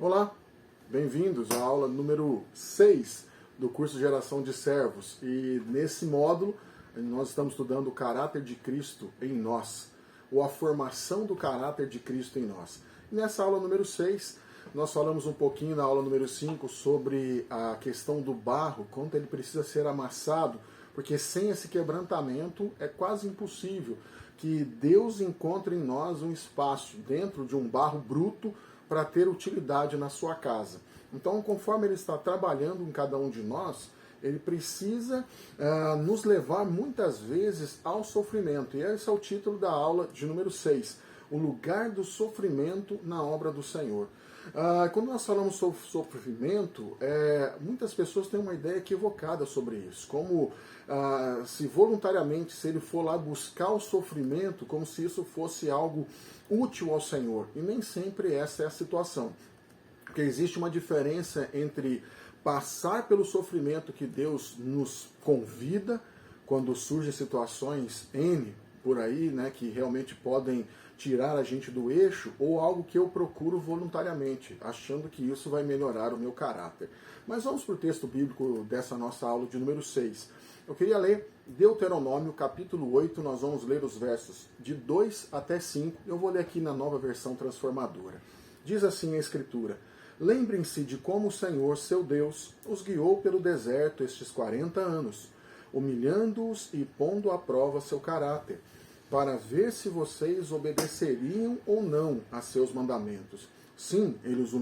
Olá, bem-vindos à aula número 6 do curso Geração de Servos. E nesse módulo nós estamos estudando o caráter de Cristo em nós, ou a formação do caráter de Cristo em nós. E nessa aula número 6, nós falamos um pouquinho na aula número 5 sobre a questão do barro, quanto ele precisa ser amassado, porque sem esse quebrantamento é quase impossível que Deus encontre em nós um espaço dentro de um barro bruto para ter utilidade na sua casa. Então, conforme ele está trabalhando em cada um de nós, ele precisa nos levar muitas vezes ao sofrimento. E esse é o título da aula de número 6, o lugar do sofrimento na obra do Senhor. Quando nós falamos sobre sofrimento, muitas pessoas têm uma ideia equivocada sobre isso, como se voluntariamente, se ele for lá buscar o sofrimento, como se isso fosse algo útil ao Senhor. E nem sempre essa é a situação. Porque existe uma diferença entre passar pelo sofrimento que Deus nos convida, quando surgem situações N por aí, né, que realmente podem tirar a gente do eixo, ou algo que eu procuro voluntariamente, achando que isso vai melhorar o meu caráter. Mas vamos para o texto bíblico dessa nossa aula de número 6. Eu queria ler Deuteronômio, capítulo 8, nós vamos ler os versos de 2 até 5. Eu vou ler aqui na nova versão transformadora. Diz assim a Escritura: Lembrem-se de como o Senhor, seu Deus, os guiou pelo deserto estes 40 anos, humilhando-os e pondo à prova seu caráter, para ver se vocês obedeceriam ou não a seus mandamentos. Sim, ele os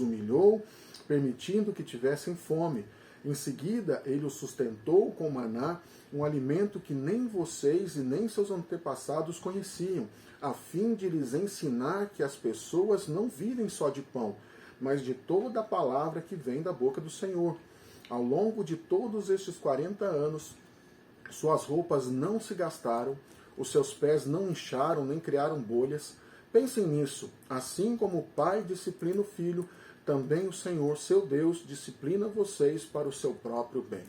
humilhou, permitindo que tivessem fome. Em seguida, ele os sustentou com maná, um alimento que nem vocês e nem seus antepassados conheciam, a fim de lhes ensinar que as pessoas não vivem só de pão, mas de toda a palavra que vem da boca do Senhor. Ao longo de todos estes 40 anos, suas roupas não se gastaram, os seus pés não incharam nem criaram bolhas. Pensem nisso, assim como o pai disciplina o filho, também o Senhor, seu Deus, disciplina vocês para o seu próprio bem.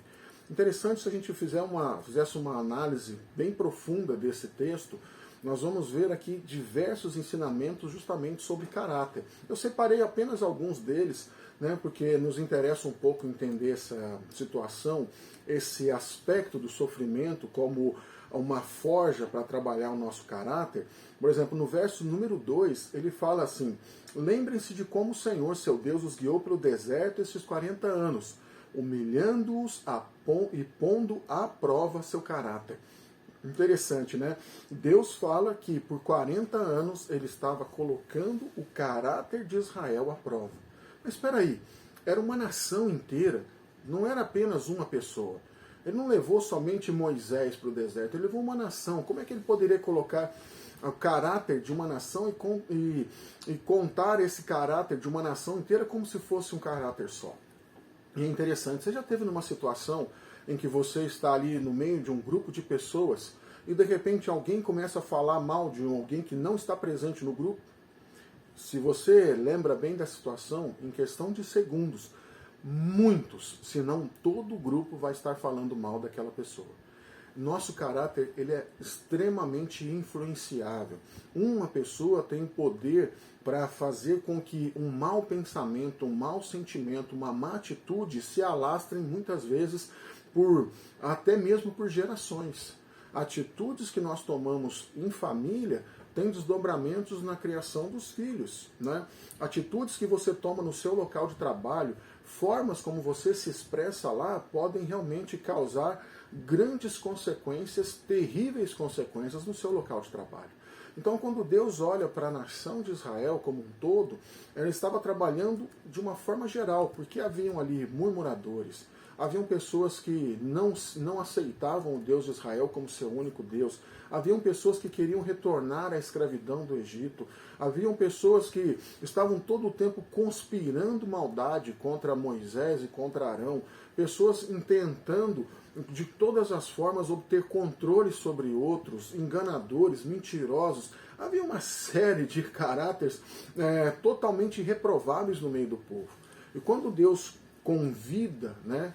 Interessante se a gente fizesse uma análise bem profunda desse texto. Nós vamos ver aqui diversos ensinamentos justamente sobre caráter. Eu separei apenas alguns deles, né, porque nos interessa um pouco entender essa situação, esse aspecto do sofrimento como uma forja para trabalhar o nosso caráter. Por exemplo, no verso número 2, ele fala assim: Lembrem-se de como o Senhor, seu Deus, os guiou pelo deserto estes 40 anos, humilhando-os e pondo à prova seu caráter. Interessante, né? Deus fala que por 40 anos ele estava colocando o caráter de Israel à prova. Mas espera aí, era uma nação inteira, não era apenas uma pessoa. Ele não levou somente Moisés para o deserto, ele levou uma nação. Como é que ele poderia colocar o caráter de uma nação e contar esse caráter de uma nação inteira como se fosse um caráter só? E é interessante, você já esteve numa situação em que você está ali no meio de um grupo de pessoas e de repente alguém começa a falar mal de alguém que não está presente no grupo? Se você lembra bem da situação, em questão de segundos, muitos, se não todo o grupo vai estar falando mal daquela pessoa. Nosso caráter, ele é extremamente influenciável. Uma pessoa tem poder para fazer com que um mau pensamento, um mau sentimento, uma má atitude se alastrem muitas vezes até mesmo por gerações. Atitudes que nós tomamos em família têm desdobramentos na criação dos filhos, né? Atitudes que você toma no seu local de trabalho, formas como você se expressa lá, podem realmente causar grandes consequências, terríveis consequências no seu local de trabalho. Então, quando Deus olha para a nação de Israel como um todo, ele estava trabalhando de uma forma geral, porque haviam ali murmuradores, haviam pessoas que não aceitavam o Deus de Israel como seu único Deus, haviam pessoas que queriam retornar à escravidão do Egito, haviam pessoas que estavam todo o tempo conspirando maldade contra Moisés e contra Arão, pessoas tentando de todas as formas obter controle sobre outros, enganadores, mentirosos. Havia uma série de caráteres totalmente reprováveis no meio do povo. E quando Deus convida, né,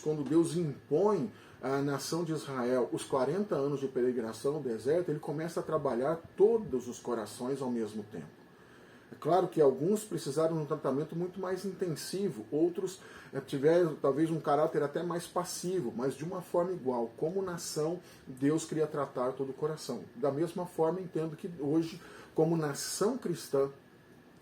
quando Deus impõe à nação de Israel os 40 anos de peregrinação no deserto, ele começa a trabalhar todos os corações ao mesmo tempo. Claro que alguns precisaram de um tratamento muito mais intensivo, outros tiveram talvez um caráter até mais passivo, mas de uma forma igual. Como nação, Deus queria tratar todo o coração. Da mesma forma, entendo que hoje, como nação cristã,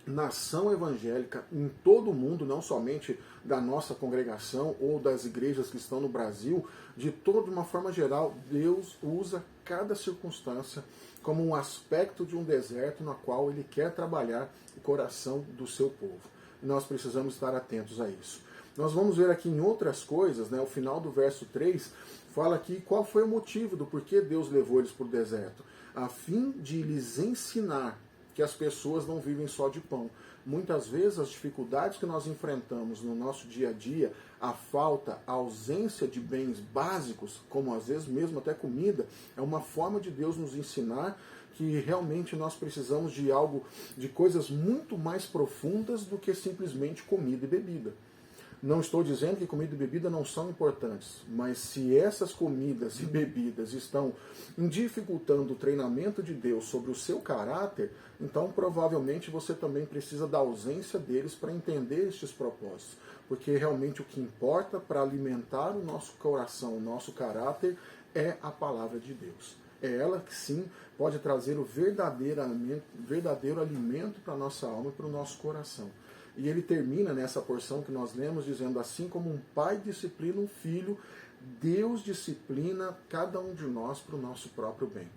nação evangélica, em todo o mundo, não somente da nossa congregação ou das igrejas que estão no Brasil, de toda uma forma geral, Deus usa cada circunstância como um aspecto de um deserto na qual Ele quer trabalhar o coração do seu povo. E nós precisamos estar atentos a isso. Nós vamos ver aqui em outras coisas, né, o final do verso 3 fala aqui qual foi o motivo do porquê Deus levou eles para o deserto, a fim de lhes ensinar que as pessoas não vivem só de pão. Muitas vezes as dificuldades que nós enfrentamos no nosso dia a dia, a falta, a ausência de bens básicos, como às vezes mesmo até comida, é uma forma de Deus nos ensinar que realmente nós precisamos de algo, de coisas muito mais profundas do que simplesmente comida e bebida. Não estou dizendo que comida e bebida não são importantes, mas se essas comidas e bebidas estão dificultando o treinamento de Deus sobre o seu caráter, então provavelmente você também precisa da ausência deles para entender estes propósitos. Porque realmente o que importa para alimentar o nosso coração, o nosso caráter, é a palavra de Deus. É ela que sim pode trazer o verdadeiro alimento para a nossa alma e para o nosso coração. E ele termina nessa porção que nós lemos dizendo: assim como um pai disciplina um filho, Deus disciplina cada um de nós para o nosso próprio bem.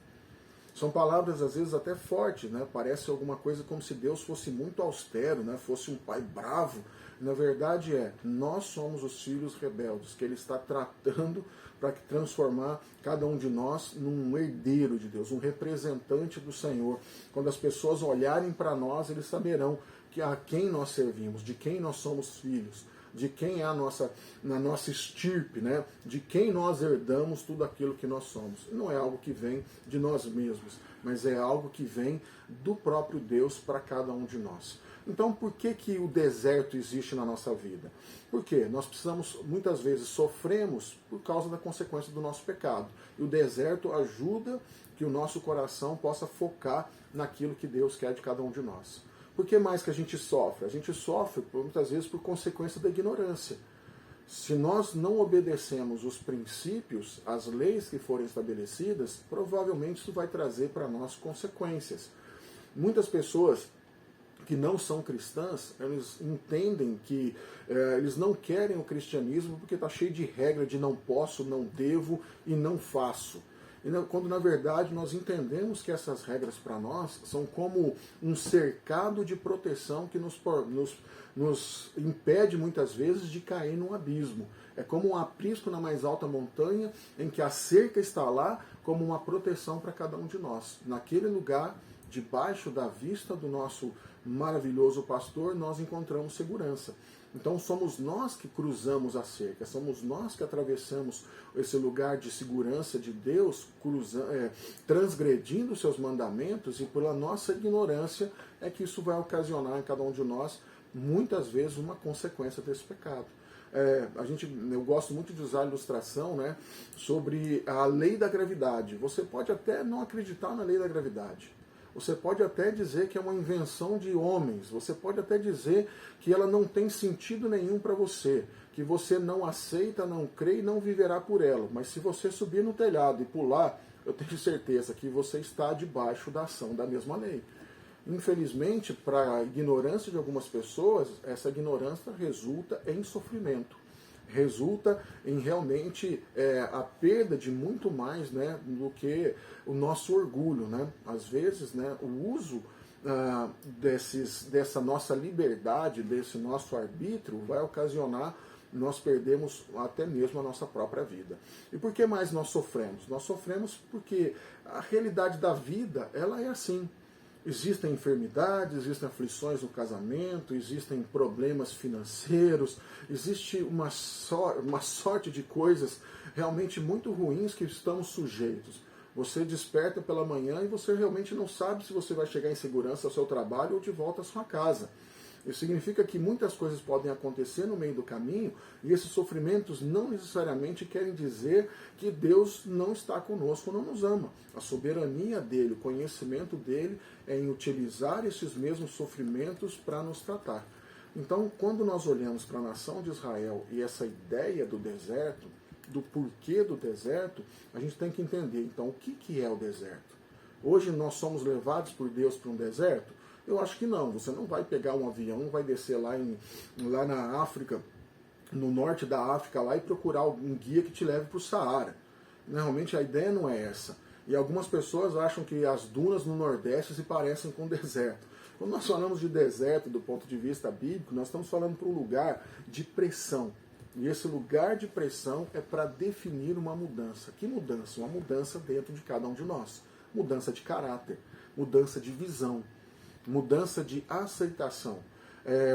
São palavras às vezes até fortes, né? Parece alguma coisa como se Deus fosse muito austero, né? Fosse um pai bravo. Na verdade nós somos os filhos rebeldes, que Ele está tratando para transformar cada um de nós num herdeiro de Deus, um representante do Senhor. Quando as pessoas olharem para nós, eles saberão que a quem nós servimos, de quem nós somos filhos, de quem é na nossa estirpe, né? De quem nós herdamos tudo aquilo que nós somos. Não é algo que vem de nós mesmos, mas é algo que vem do próprio Deus para cada um de nós. Então, por que o deserto existe na nossa vida? Porque nós precisamos, muitas vezes, sofremos por causa da consequência do nosso pecado. E o deserto ajuda que o nosso coração possa focar naquilo que Deus quer de cada um de nós. Por que mais que a gente sofre? A gente sofre, muitas vezes, por consequência da ignorância. Se nós não obedecemos os princípios, as leis que forem estabelecidas, provavelmente isso vai trazer para nós consequências. Muitas pessoas que não são cristãs, eles entendem que eles não querem o cristianismo porque está cheio de regra de não posso, não devo e não faço. Quando na verdade nós entendemos que essas regras para nós são como um cercado de proteção que nos impede muitas vezes de cair num abismo. É como um aprisco na mais alta montanha em que a cerca está lá como uma proteção para cada um de nós. Naquele lugar, debaixo da vista do nosso maravilhoso pastor, nós encontramos segurança. Então somos nós que cruzamos a cerca, somos nós que atravessamos esse lugar de segurança de Deus, transgredindo os seus mandamentos, e pela nossa ignorância é que isso vai ocasionar em cada um de nós, muitas vezes, uma consequência desse pecado. Eu gosto muito de usar a ilustração, né, sobre a lei da gravidade. Você pode até não acreditar na lei da gravidade. Você pode até dizer que é uma invenção de homens, você pode até dizer que ela não tem sentido nenhum para você, que você não aceita, não crê e não viverá por ela. Mas se você subir no telhado e pular, eu tenho certeza que você está debaixo da ação da mesma lei. Infelizmente, para a ignorância de algumas pessoas, essa ignorância resulta em sofrimento. Resulta em realmente a perda de muito mais, né, do que o nosso orgulho, né? Às vezes, né, o uso dessa nossa liberdade, desse nosso arbítrio, vai ocasionar nós perdemos até mesmo a nossa própria vida. E por que mais nós sofremos? Nós sofremos porque a realidade da vida, ela é assim. Existem enfermidades, existem aflições no casamento, existem problemas financeiros, existe uma sorte de coisas realmente muito ruins que estamos sujeitos. Você desperta pela manhã e você realmente não sabe se você vai chegar em segurança ao seu trabalho ou de volta à sua casa. Isso significa que muitas coisas podem acontecer no meio do caminho e esses sofrimentos não necessariamente querem dizer que Deus não está conosco, não nos ama. A soberania dele, o conhecimento dele é em utilizar esses mesmos sofrimentos para nos tratar. Então, quando nós olhamos para a nação de Israel e essa ideia do deserto, do porquê do deserto, a gente tem que entender, então, o que é o deserto? Hoje nós somos levados por Deus para um deserto? Eu acho que não. Você não vai pegar um avião, não vai descer lá na África, no norte da África, lá e procurar um guia que te leve para o Saara. Realmente a ideia não é essa. E algumas pessoas acham que as dunas no Nordeste se parecem com o deserto. Quando nós falamos de deserto do ponto de vista bíblico, nós estamos falando para um lugar de pressão. E esse lugar de pressão é para definir uma mudança. Que mudança? Uma mudança dentro de cada um de nós. Mudança de caráter, mudança de visão, mudança de aceitação,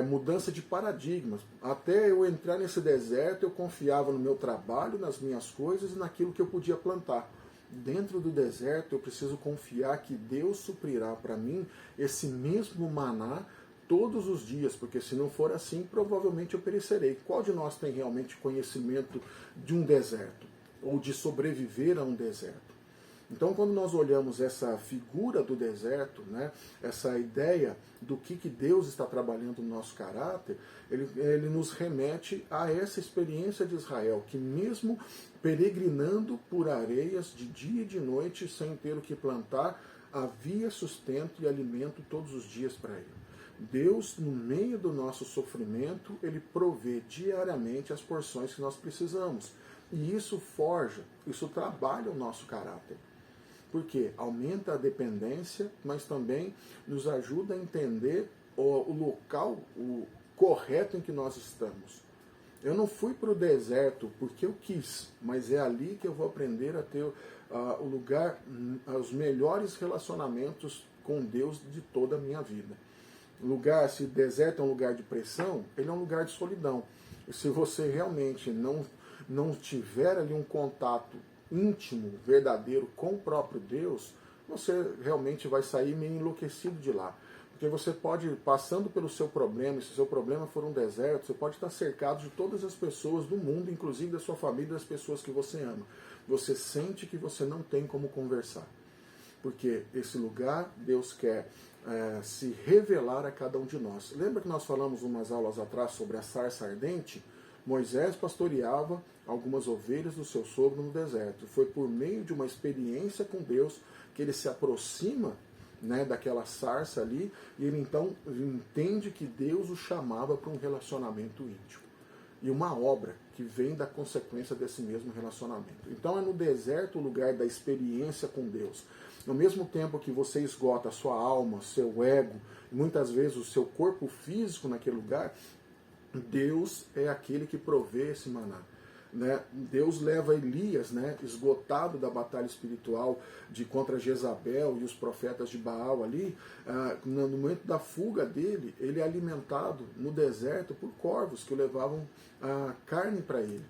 mudança de paradigmas. Até eu entrar nesse deserto, eu confiava no meu trabalho, nas minhas coisas e naquilo que eu podia plantar. Dentro do deserto, eu preciso confiar que Deus suprirá para mim esse mesmo maná todos os dias, porque se não for assim, provavelmente eu perecerei. Qual de nós tem realmente conhecimento de um deserto? Ou de sobreviver a um deserto? Então, quando nós olhamos essa figura do deserto, né, essa ideia do que Deus está trabalhando no nosso caráter, ele nos remete a essa experiência de Israel, que mesmo peregrinando por areias de dia e de noite, sem ter o que plantar, havia sustento e alimento todos os dias para ele. Deus, no meio do nosso sofrimento, ele provê diariamente as porções que nós precisamos. E isso forja, isso trabalha o nosso caráter. Porque aumenta a dependência, mas também nos ajuda a entender o local correto em que nós estamos. Eu não fui para o deserto porque eu quis, mas é ali que eu vou aprender a ter o lugar, os melhores relacionamentos com Deus de toda a minha vida. Se o deserto é um lugar de pressão, ele é um lugar de solidão. E se você realmente não tiver ali um contato íntimo, verdadeiro com o próprio Deus, você realmente vai sair meio enlouquecido de lá. Porque você pode, passando pelo seu problema, e se o seu problema for um deserto, você pode estar cercado de todas as pessoas do mundo, inclusive da sua família e das pessoas que você ama. Você sente que você não tem como conversar. Porque esse lugar, Deus quer se revelar a cada um de nós. Lembra que nós falamos umas aulas atrás sobre a sarça ardente? Moisés pastoreava algumas ovelhas do seu sogro no deserto. Foi por meio de uma experiência com Deus que ele se aproxima, né, daquela sarça ali, e ele então entende que Deus o chamava para um relacionamento íntimo. E uma obra que vem da consequência desse mesmo relacionamento. Então é no deserto o lugar da experiência com Deus. No mesmo tempo que você esgota a sua alma, seu ego, e muitas vezes o seu corpo físico naquele lugar, Deus é aquele que provê esse maná. Né? Deus leva Elias, né, esgotado da batalha espiritual contra Jezabel e os profetas de Baal ali, no momento da fuga dele, ele é alimentado no deserto por corvos que levavam carne para ele.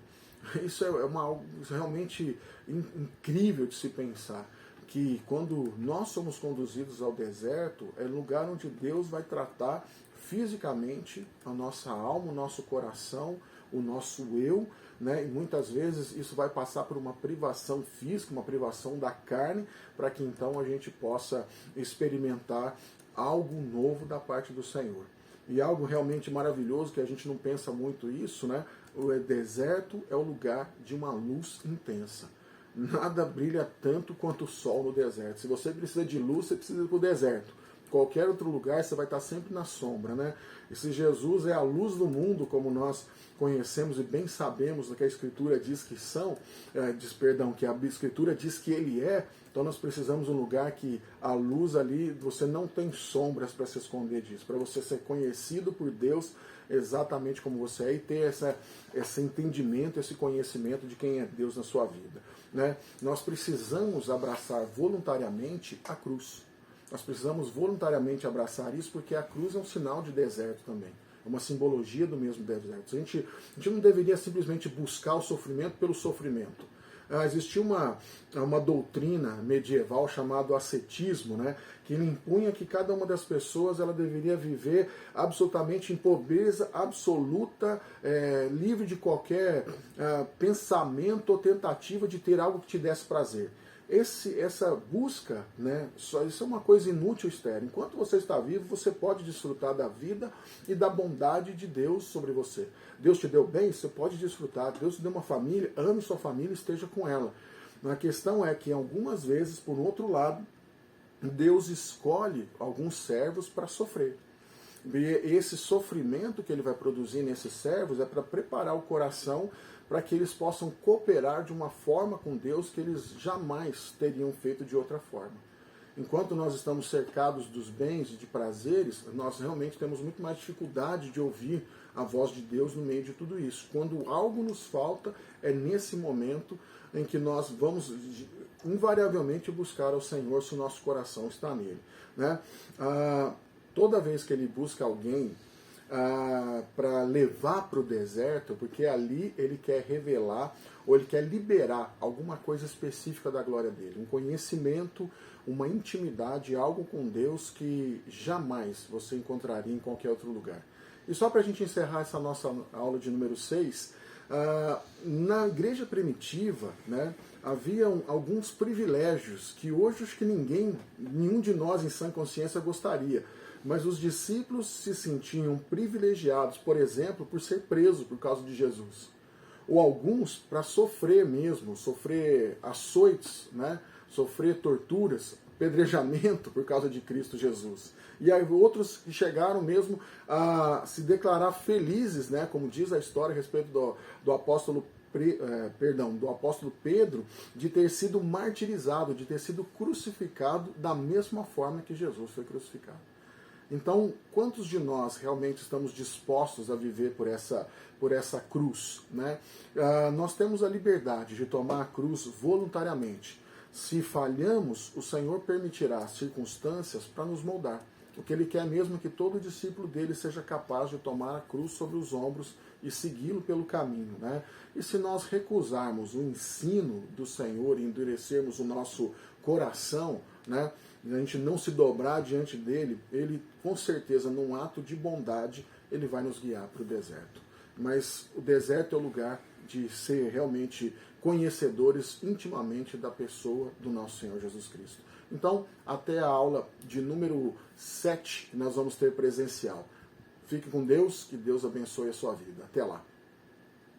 Isso é algo realmente incrível de se pensar, que quando nós somos conduzidos ao deserto, é lugar onde Deus vai tratar fisicamente a nossa alma, o nosso coração, o nosso eu, né? E muitas vezes isso vai passar por uma privação física, uma privação da carne, para que então a gente possa experimentar algo novo da parte do Senhor. E algo realmente maravilhoso, que a gente não pensa muito isso, né? O deserto é o lugar de uma luz intensa. Nada brilha tanto quanto o sol no deserto. Se você precisa de luz, você precisa ir para o deserto. Qualquer outro lugar, você vai estar sempre na sombra, né? E se Jesus é a luz do mundo, como nós conhecemos e bem sabemos que a Escritura diz que que a Escritura diz que Ele é, então nós precisamos de um lugar que a luz ali, você não tem sombras para se esconder disso, para você ser conhecido por Deus exatamente como você é e ter esse entendimento, esse conhecimento de quem é Deus na sua vida, né? Nós precisamos abraçar voluntariamente a cruz. Nós precisamos voluntariamente abraçar isso, porque a cruz é um sinal de deserto também. É uma simbologia do mesmo deserto. A gente não deveria simplesmente buscar o sofrimento pelo sofrimento. existia uma doutrina medieval chamada ascetismo, né, que ele impunha que cada uma das pessoas ela deveria viver absolutamente em pobreza absoluta, livre de qualquer pensamento ou tentativa de ter algo que te desse prazer. Essa busca, né, isso é uma coisa inútil, estéril. Enquanto você está vivo, você pode desfrutar da vida e da bondade de Deus sobre você. Deus te deu bem, você pode desfrutar. Deus te deu uma família, ame sua família, esteja com ela. A questão é que algumas vezes, por outro lado, Deus escolhe alguns servos para sofrer. E esse sofrimento que ele vai produzir nesses servos é para preparar o coração para que eles possam cooperar de uma forma com Deus que eles jamais teriam feito de outra forma. Enquanto nós estamos cercados dos bens e de prazeres, nós realmente temos muito mais dificuldade de ouvir a voz de Deus no meio de tudo isso. Quando algo nos falta, é nesse momento em que nós vamos invariavelmente buscar ao Senhor se o nosso coração está nele, né? Toda vez que ele busca alguém para levar para o deserto, porque ali ele quer revelar ou ele quer liberar alguma coisa específica da glória dele, um conhecimento, uma intimidade, algo com Deus que jamais você encontraria em qualquer outro lugar. E só para a gente encerrar essa nossa aula de número 6, na igreja primitiva, né, haviam alguns privilégios que hoje acho que nenhum de nós em sã consciência gostaria. Mas os discípulos se sentiam privilegiados, por exemplo, por ser preso por causa de Jesus. Ou alguns para sofrer mesmo, sofrer açoites, né? Sofrer torturas, apedrejamento por causa de Cristo Jesus. E aí outros que chegaram mesmo a se declarar felizes, né? Como diz a história a respeito do apóstolo Pedro, de ter sido martirizado, de ter sido crucificado da mesma forma que Jesus foi crucificado. Então, quantos de nós realmente estamos dispostos a viver por essa cruz, né? Nós temos a liberdade de tomar a cruz voluntariamente. Se falhamos, o Senhor permitirá circunstâncias para nos moldar. O que Ele quer mesmo é que todo discípulo dele seja capaz de tomar a cruz sobre os ombros e segui-lo pelo caminho, né? E se nós recusarmos o ensino do Senhor e endurecermos o nosso coração, né, a gente não se dobrar diante dele, ele com certeza, num ato de bondade, ele vai nos guiar para o deserto. Mas o deserto é o lugar de ser realmente conhecedores intimamente da pessoa do nosso Senhor Jesus Cristo. Então, até a aula de número 7, nós vamos ter presencial. Fique com Deus, que Deus abençoe a sua vida. Até lá.